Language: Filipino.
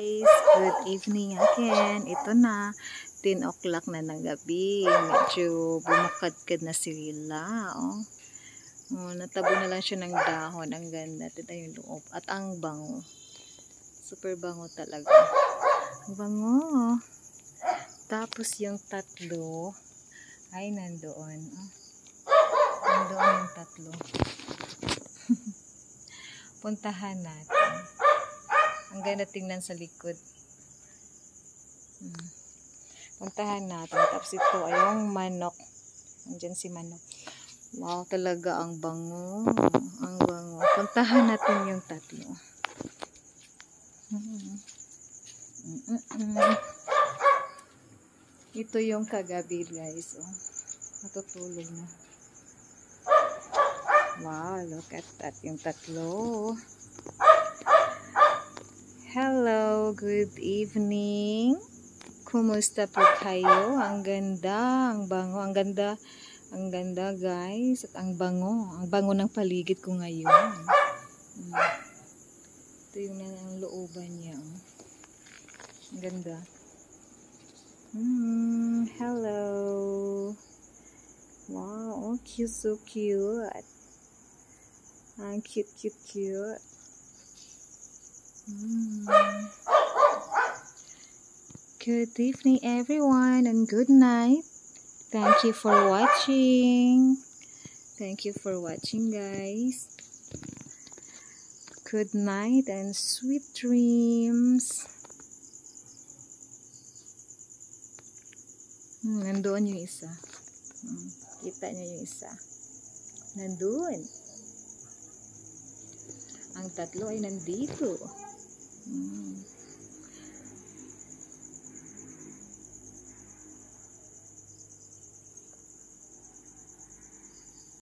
guys, good evening again. Ito na, 10 o'clock na ng gabi. Medyo bumakadkad na sila. Natabo na lang siya ng dahon. Ang ganda. Ito yung loob. At ang bango. Super bango talaga. Ang bango. Tapos yung tatlo ay nandoon. Nandoon yung tatlo. Puntahan natin. Ang ganda tingnan sa likod. Puntahan natin. Tapos ito ay yung manok. Andyan si manok. Wow, talaga ang bango. Ang bango. Puntahan natin yung tatlo. Ito yung kagabi guys. Matutulog na. Wow, look at that. Yung tatlo. Hello, good evening. Kumusta po kayo? Ang ganda, ang bango, ang ganda guys. At ang bango ng paligid ko ngayon. Ito yung ang looban niya. Ang ganda. Hello. Wow, cute, so cute. Ang cute. Good evening everyone and good night. Thank you for watching. Thank you for watching guys. Good night and sweet dreams. Nandoon yung isa. Kita niyo yung isa. Nandoon. Ang tatlo ay nandito.